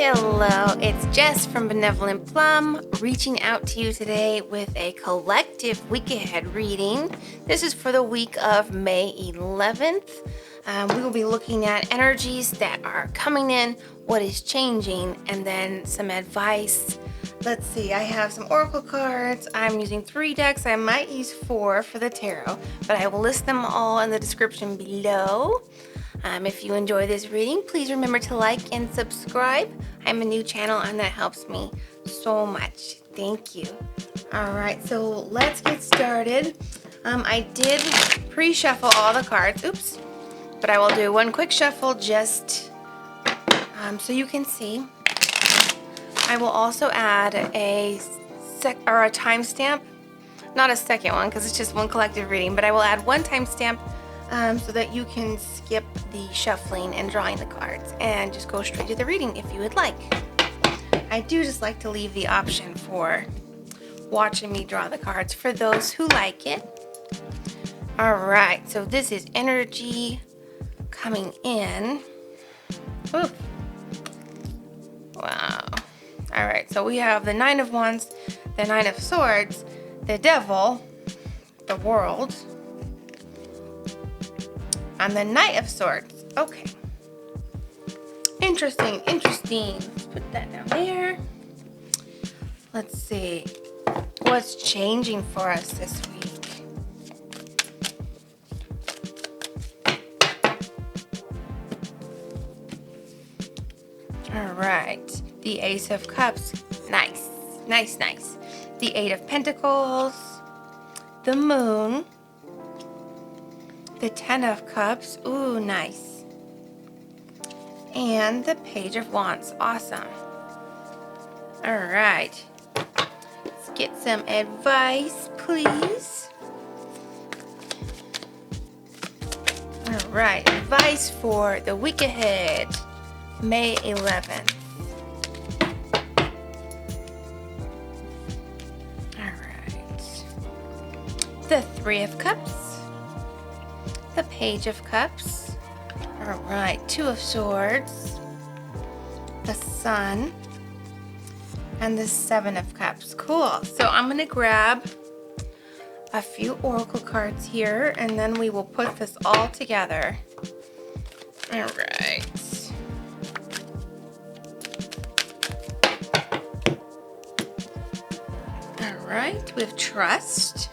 Hello, it's Jess from Benevolent Plum reaching out to you today with a collective week ahead reading. This is for the week of May 11th. We will be looking at energies that are coming in, what is changing, and then some advice. Let's see, I have some oracle cards. I'm using 3 decks. I might use 4 for the tarot, but I will list them all in the description below. If you enjoy this reading, please remember to like and subscribe. I'm a new channel and that helps me so much. Thank you. All right, so let's get started. I did pre-shuffle all the cards. Oops. But I will do one quick shuffle just so you can see. I will also add a timestamp. Not a second one because it's just one collective reading, but I will add one timestamp so that you can skip the shuffling and drawing the cards and just go straight to the reading if you would like. I do just like to leave the option for watching me draw the cards for those who like it. All right, so this is energy coming in. Ooh. Wow. All right, so we have the 9 of Wands, the 9 of Swords, the Devil, the World, and the Knight of Swords. Okay. Interesting. Let's put that down there. Let's see. What's changing for us this week? All right. The Ace of Cups. Nice. The 8 of Pentacles. The Moon. The 10 of Cups. Ooh, nice. And the Page of Wands. Awesome. All right. Let's get some advice, please. All right. Advice for the week ahead, May 11th. All right. The 3 of Cups. The Page of Cups. All right, 2 of Swords, the Sun, and the 7 of Cups. Cool. So I'm going to grab a few oracle cards here, and then we will put this all together. All right. All right, we have Trust.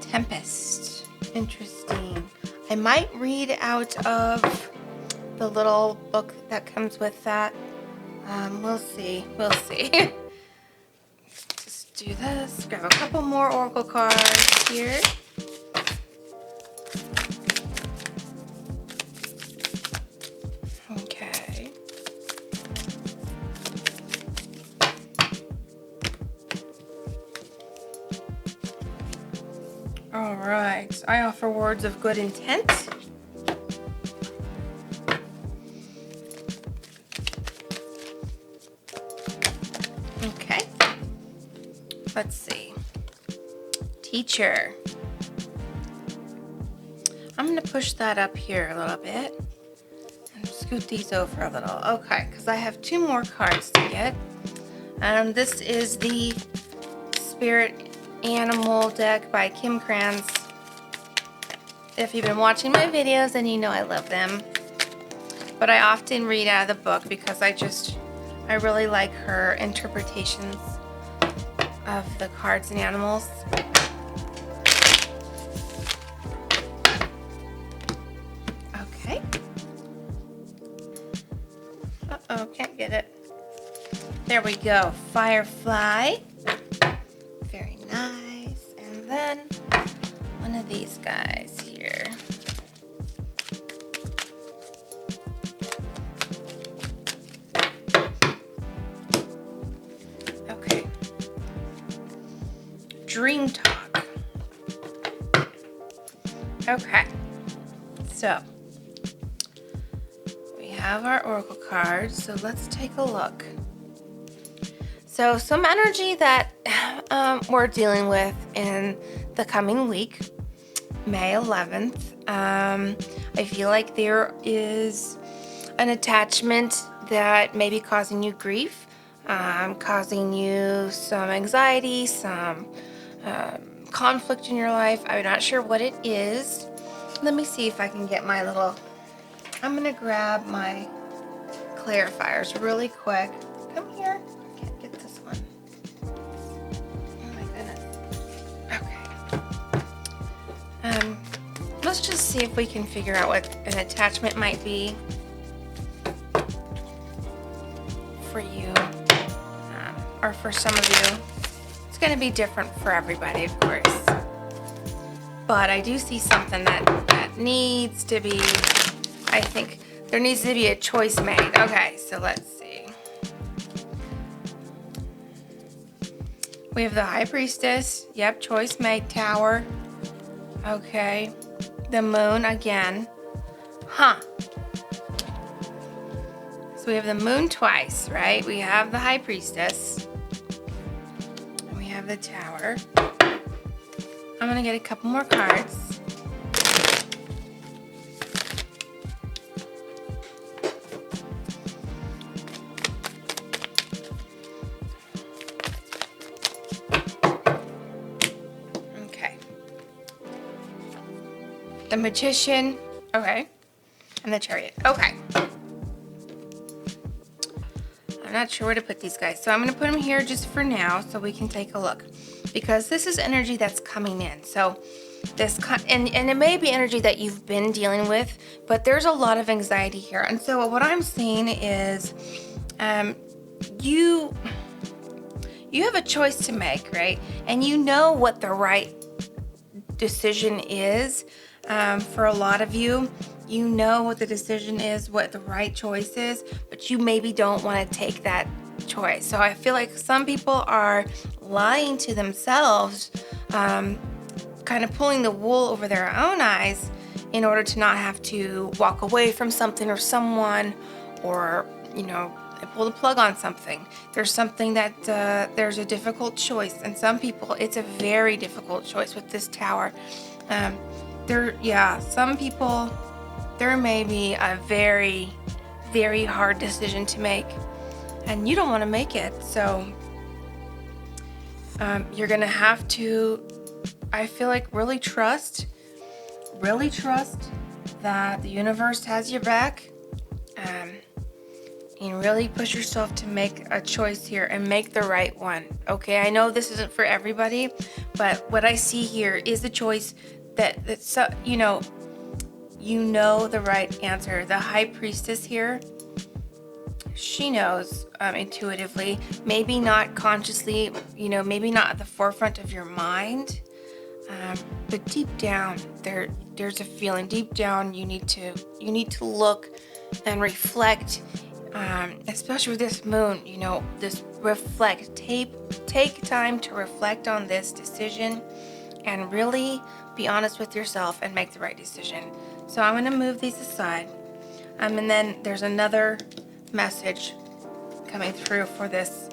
Tempest. Interesting. I might read out of the little book that comes with that. We'll see. Just do this. Grab a couple more oracle cards here. Okay. All right, I offer words of good intent. Okay, let's see. Teacher. I'm going to push that up here a little bit and scoot these over a little. Okay, because I have 2 more cards to get. This is the Spirit Animal deck by Kim Kranz. If you've been watching my videos, then you know I love them. But I often read out of the book because I really like her interpretations of the cards and animals. Okay. Uh-oh, can't get it. There we go. Firefly. Very nice. And then one of these guys here. Okay. Dream Talk. Okay. So we have our oracle cards, so let's take a look. So some energy that we're dealing with in the coming week, May 11th. I feel like there is an attachment that may be causing you grief, causing you some anxiety, some conflict in your life. I'm not sure what it is. Let me see if I can get my little... I'm going to grab my clarifiers really quick. Come here. Can't get this one. Oh my goodness. Okay. Let's just see if we can figure out what an attachment might be for you, or for some of you. It's going to be different for everybody, of course. But I do see something that needs to be, I think there needs to be a choice made. Okay, so let's see. We have the High Priestess. Yep, choice made. Tower. Okay. The Moon again. Huh. So we have the Moon twice, right? We have the High Priestess. And we have the Tower. I'm going to get a couple more cards. Okay. The Magician. Okay. And the Chariot. Okay. I'm not sure where to put these guys. So I'm going to put them here just for now so we can take a look. Because this is energy that's coming in. So this, and it may be energy that you've been dealing with, but there's a lot of anxiety here. And so what I'm seeing is you have a choice to make, right? And you know what the right decision is. For a lot of you, you know what the decision is, what the right choice is, but you maybe don't want to take that choice. So I feel like some people are lying to themselves, kind of pulling the wool over their own eyes in order to not have to walk away from something or someone, or, pull the plug on something. There's something that there's a difficult choice, and some people it's a very difficult choice with this Tower. Some people, there may be a very, very hard decision to make, and you don't want to make it. So you're going to have to, I feel like, really trust that the universe has your back, and really push yourself to make a choice here and make the right one. Okay, I know this isn't for everybody, but what I see here is a choice that's the right answer. The High Priestess here, she knows intuitively, maybe not consciously, maybe not at the forefront of your mind, but deep down there's a feeling. Deep down you need to look and reflect, especially with this Moon, this reflect. Take time to reflect on this decision and really be honest with yourself and make the right decision. So I'm going to move these aside. And then there's another message coming through for this,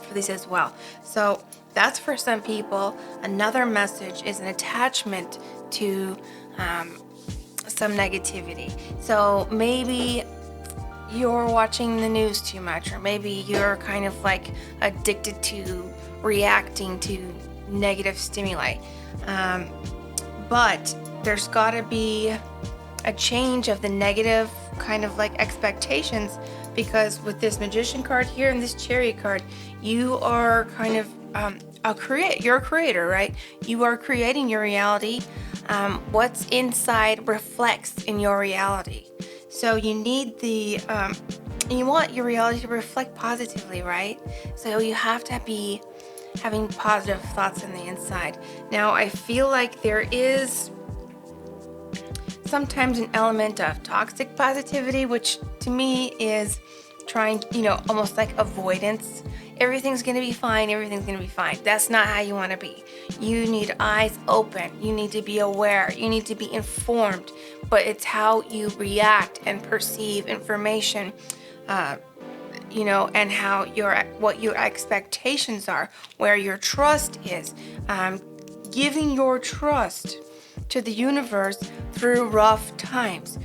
for these as well. So that's for some people. Another message is an attachment to some negativity. So maybe you're watching the news too much, or maybe you're kind of like addicted to reacting to negative stimuli. But there's got to be a change of the negative kind of like expectations, because with this Magician card here and this Chariot card, you are kind of you're a creator, right? You are creating your reality. What's inside reflects in your reality. So you need you want your reality to reflect positively, right? So you have to be having positive thoughts on the inside. Now, I feel like there is sometimes an element of toxic positivity, which to me is trying, almost like avoidance. Everything's going to be fine. Everything's going to be fine. That's not how you want to be. You need eyes open. You need to be aware. You need to be informed. But it's how you react and perceive information. and how what your expectations are, where your trust is, giving your trust to the universe through rough times.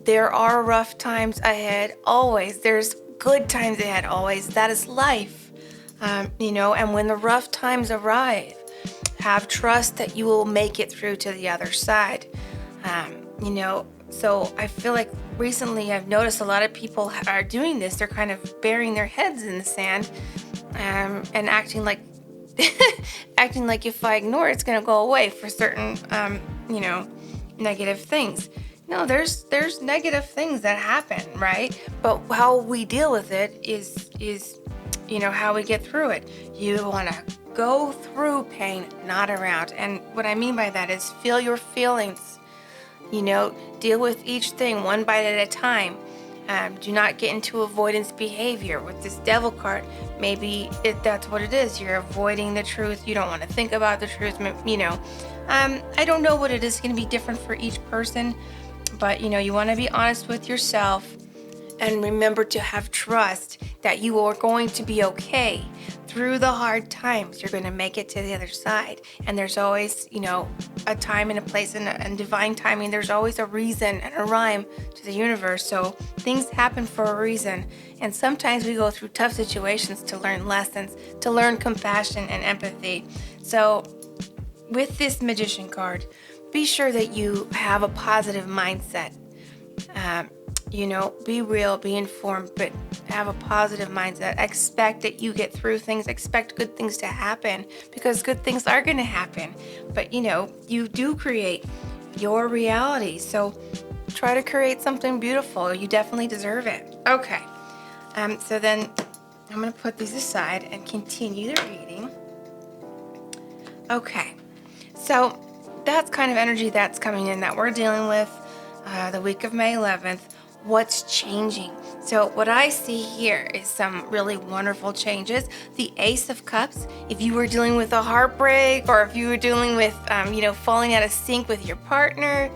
There are rough times ahead always. There's good times ahead always. That is life. And when the rough times arrive, have trust that you will make it through to the other side. So I feel like recently I've noticed a lot of people are doing this. They're kind of burying their heads in the sand, and acting like if I ignore it, it's going to go away for certain, negative things. No, there's negative things that happen, right? But how we deal with it is how we get through it. You want to go through pain, not around. And what I mean by that is feel your feelings. Deal with each thing one bite at a time. Do not get into avoidance behavior. With this devil card, maybe that's what it is. You're avoiding the truth. You don't want to think about the truth. I don't know what it is going to be different for each person, but you want to be honest with yourself and remember to have trust that you are going to be okay. Through the hard times, you're going to make it to the other side. And there's always, a time and a place and divine timing. There's always a reason and a rhyme to the universe. So things happen for a reason. And sometimes we go through tough situations to learn lessons, to learn compassion and empathy. So with this Magician card, be sure that you have a positive mindset. Be real, be informed, but have a positive mindset. Expect that you get through things. Expect good things to happen, because good things are going to happen. But, you do create your reality. So try to create something beautiful. You definitely deserve it. Okay. So then I'm going to put these aside and continue the reading. Okay. So that's kind of energy that's coming in that we're dealing with the week of May 11th. What's changing? So what I see here is some really wonderful changes. The Ace of Cups, if you were dealing with a heartbreak, or if you were dealing with, falling out of sync with your partner,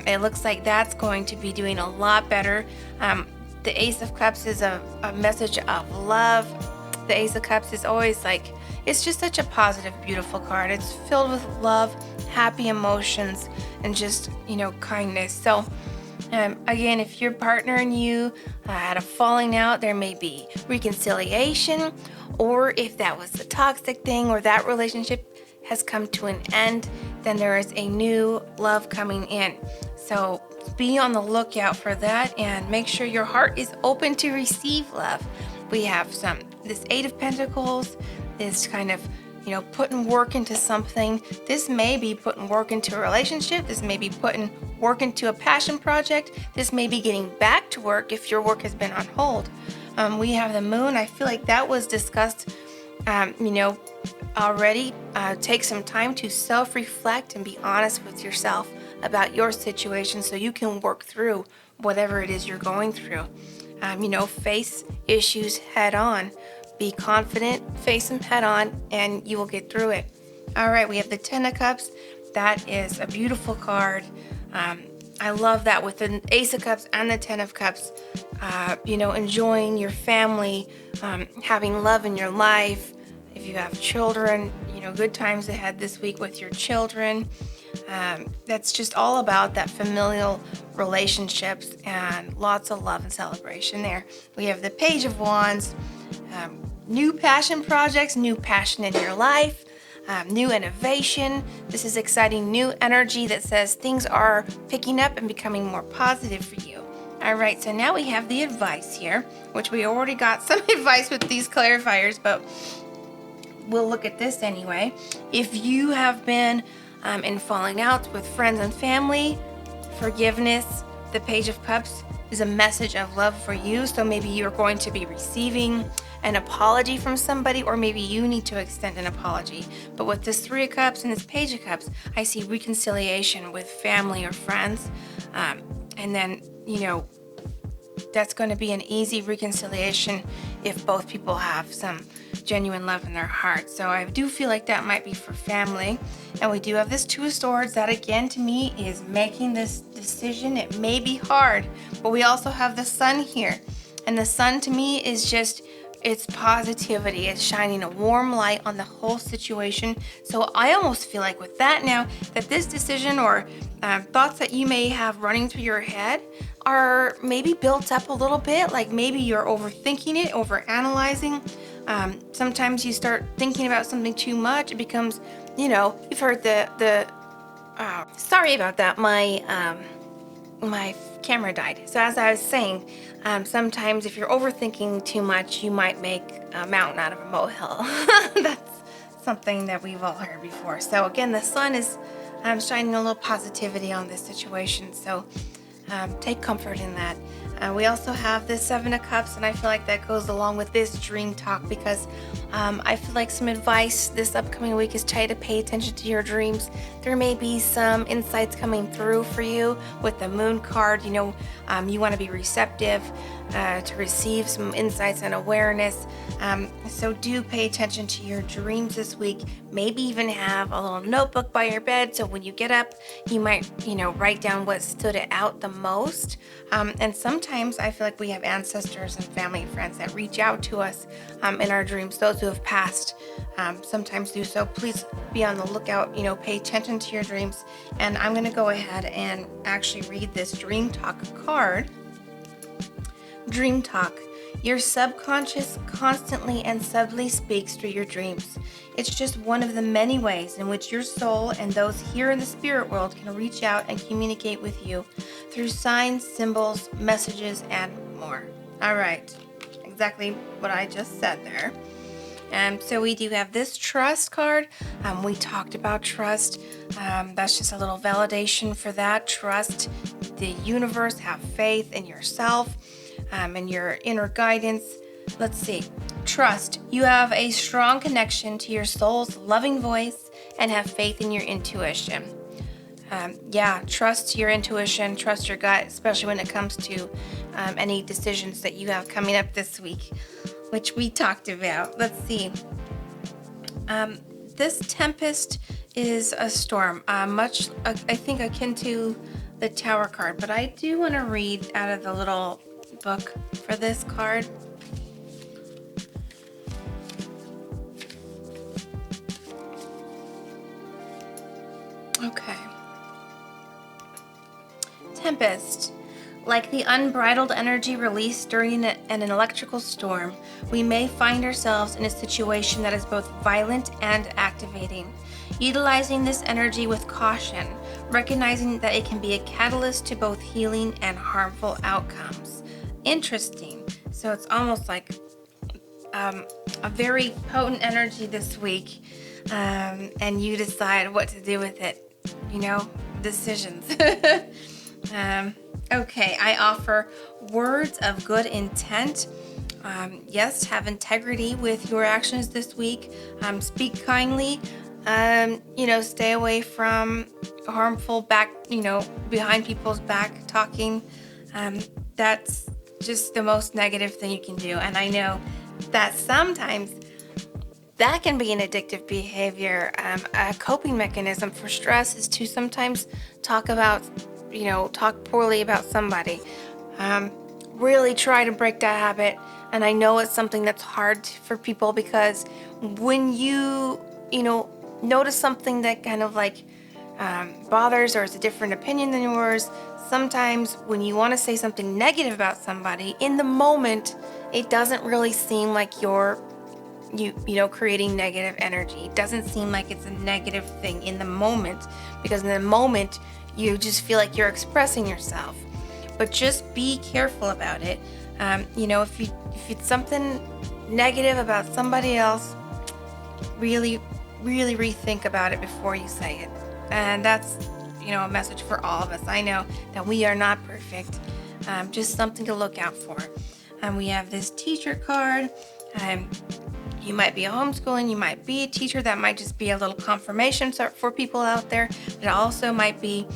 it looks like that's going to be doing a lot better. The Ace of Cups is a message of love. The Ace of Cups is always it's just such a positive, beautiful card. It's filled with love, happy emotions, and just, kindness. So again, if your partner and you had a falling out, there may be reconciliation, or if that was a toxic thing or that relationship has come to an end, then there is a new love coming in. So be on the lookout for that, and make sure your heart is open to receive love. We have this Eight of Pentacles is kind of putting work into something. This may be putting work into a relationship. This may be putting work into a passion project. This may be getting back to work if your work has been on hold. We have the Moon. I feel like that was discussed, already. Take some time to self-reflect and be honest with yourself about your situation so you can work through whatever it is you're going through. Face issues head on. Be confident, face them head on, and you will get through it. All right, we have the Ten of Cups. That is a beautiful card. I love that with the Ace of Cups and the Ten of Cups. Enjoying your family, having love in your life. If you have children, good times ahead this week with your children. That's just all about that familial relationships and lots of love and celebration there. We have the Page of Wands. New passion projects, new passion in your life, new innovation. This is exciting new energy that says things are picking up and becoming more positive for you. All right, so now we have the advice here, which we already got some advice with these clarifiers, but we'll look at this anyway. If you have been in falling outs with friends and family, forgiveness, the Page of Cups is a message of love for you. So maybe you're going to be receiving an apology from somebody, or maybe you need to extend an apology. But with this Three of Cups and this Page of Cups, I see reconciliation with family or friends. And then, that's going to be an easy reconciliation if both people have some genuine love in their heart. So I do feel like that might be for family. And we do have this Two of Swords. That again to me is making this decision. It may be hard, but we also have the Sun here. And the sun to me is just, it's positivity. It's shining a warm light on the whole situation. So I almost feel like with that now, that this decision or thoughts that you may have running through your head are maybe built up a little bit. Like maybe you're overthinking it, overanalyzing. Sometimes you start thinking about something too much. It becomes, you've heard sorry about that. My camera died. So as I was saying, sometimes if you're overthinking too much, you might make a mountain out of a molehill. That's something that we've all heard before. So again, the sun is shining a little positivity on this situation. So take comfort in that. We also have the Seven of Cups, and I feel like that goes along with this dream talk because I feel like some advice this upcoming week is try to pay attention to your dreams. There may be some insights coming through for you with the Moon card. You want to be receptive to receive some insights and awareness. So do pay attention to your dreams this week. Maybe even have a little notebook by your bed so when you get up, you might, write down what stood out the most. And sometimes I feel like we have ancestors and family and friends that reach out to us in our dreams. Those who have passed sometimes do so. Please be on the lookout, pay attention to your dreams. And I'm going to go ahead and actually read this Dream Talk card. Dream Talk. Your subconscious constantly and subtly speaks through your dreams. It's just one of the many ways in which your soul and those here in the spirit world can reach out and communicate with you through signs, symbols, messages, and more. All right, exactly what I just said there. So we do have this trust card. We talked about trust. That's just a little validation for that. Trust the universe, have faith in yourself. And your inner guidance. Let's see. Trust. You have a strong connection to your soul's loving voice and have faith in your intuition. Trust your intuition, trust your gut, especially when it comes to any decisions that you have coming up this week, which we talked about. Let's see. This tempest is a storm, much, I think, akin to the Tower card, but I do want to read out of the little book for this card. Okay. Tempest. Like the unbridled energy released during an electrical storm, we may find ourselves in a situation that is both violent and activating. Utilizing this energy with caution, recognizing that it can be a catalyst to both healing and harmful outcomes. Interesting. So it's almost like a very potent energy this week, and you decide what to do with it. Decisions. Okay, I offer words of good intent. Yes, have integrity with your actions this week. Speak kindly. Stay away from harmful behind people's back talking. That's just the most negative thing you can do. And I know that sometimes that can be an addictive behavior. A coping mechanism for stress is to sometimes talk poorly about somebody. Really try to break that habit. And I know it's something that's hard for people because when you notice something that kind of bothers or is a different opinion than yours, sometimes when you want to say something negative about somebody, in the moment, it doesn't really seem like you're creating negative energy. It doesn't seem like it's a negative thing in the moment, because in the moment, you just feel like you're expressing yourself. But just be careful about it. If it's something negative about somebody else, really, really rethink about it before you say it. And that's a message for all of us. I know that we are not perfect. Just something to look out for. We have this teacher card. You might be homeschooling, you might be a teacher. That might just be a little confirmation for people out there. It also might be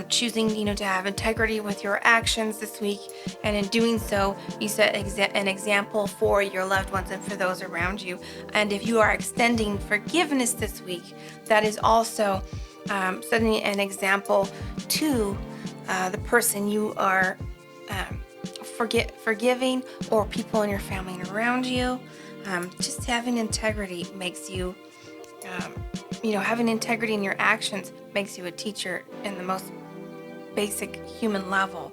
choosing, to have integrity with your actions this week. And in doing so, you set an example for your loved ones and for those around you. And if you are extending forgiveness this week, that is also setting an example to the person you are forgiving, or people in your family and around you. Just having integrity makes you, having integrity in your actions makes you a teacher in the most basic human level.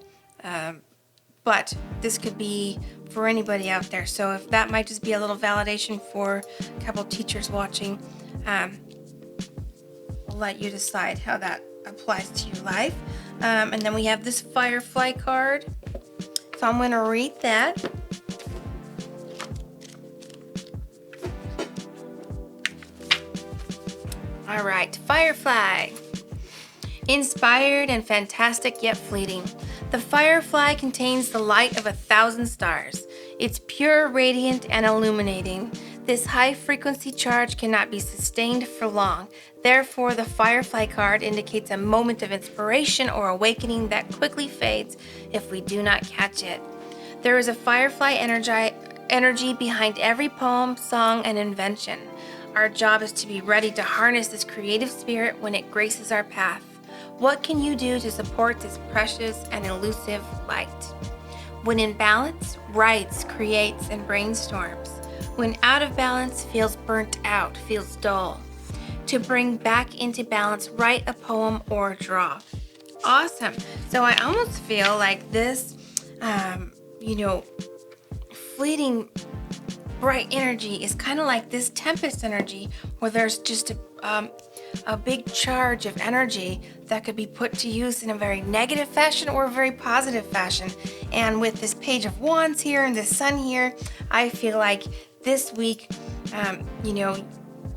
But this could be for anybody out there. So if that might just be a little validation for a couple teachers watching, we'll let you decide how that applies to your life. And then we have this Firefly card. So I'm going to read that. All right, Firefly. Inspired and fantastic yet fleeting. The firefly contains the light of 1,000 stars. It's pure, radiant, and illuminating. This high-frequency charge cannot be sustained for long. Therefore, the firefly card indicates a moment of inspiration or awakening that quickly fades if we do not catch it. There is a firefly energy behind every poem, song, and invention. Our job is to be ready to harness this creative spirit when it graces our path. What can you do to support this precious and elusive light? When in balance, writes, creates, and brainstorms. When out of balance, feels burnt out, feels dull. To bring back into balance, write a poem or draw. Awesome. So I almost feel like this, fleeting bright energy is kind of like this tempest energy, where there's just a big charge of energy that could be put to use in a very negative fashion or a very positive fashion. And with this Page of Wands here and this Sun here, I feel like this week,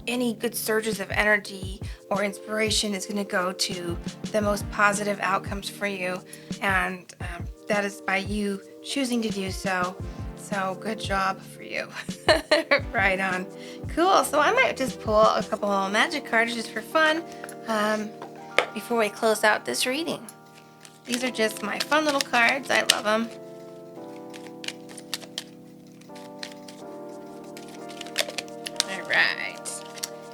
any good surges of energy or inspiration is going to go to the most positive outcomes for you. And that is by you choosing to do so. So good job for you. Right on. Cool. So I might just pull a couple of magic cards just for fun before we close out this reading. These are just my fun little cards. I love them. All right.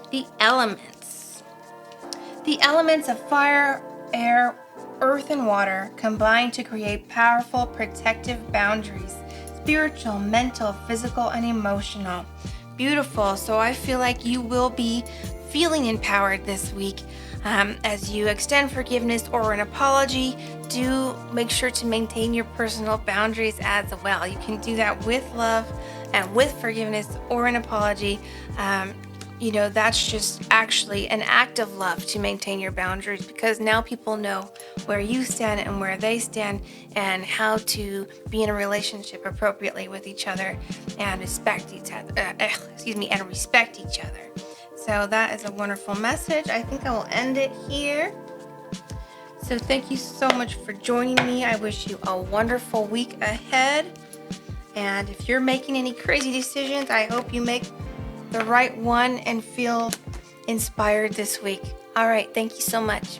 The elements. The elements of fire, air, earth, and water combine to create powerful protective boundaries. Spiritual, mental, physical, and emotional. Beautiful. So I feel like you will be feeling empowered this week. As you extend forgiveness or an apology, do make sure to maintain your personal boundaries as well. You can do that with love and with forgiveness or an apology. That's just actually an act of love to maintain your boundaries, because now people know where you stand and where they stand and how to be in a relationship appropriately with each other and respect each other. So that is a wonderful message. I think I will end it here. So thank you so much for joining me. I wish you a wonderful week ahead. And if you're making any crazy decisions, I hope you make the right one and feel inspired this week. All right. Thank you so much.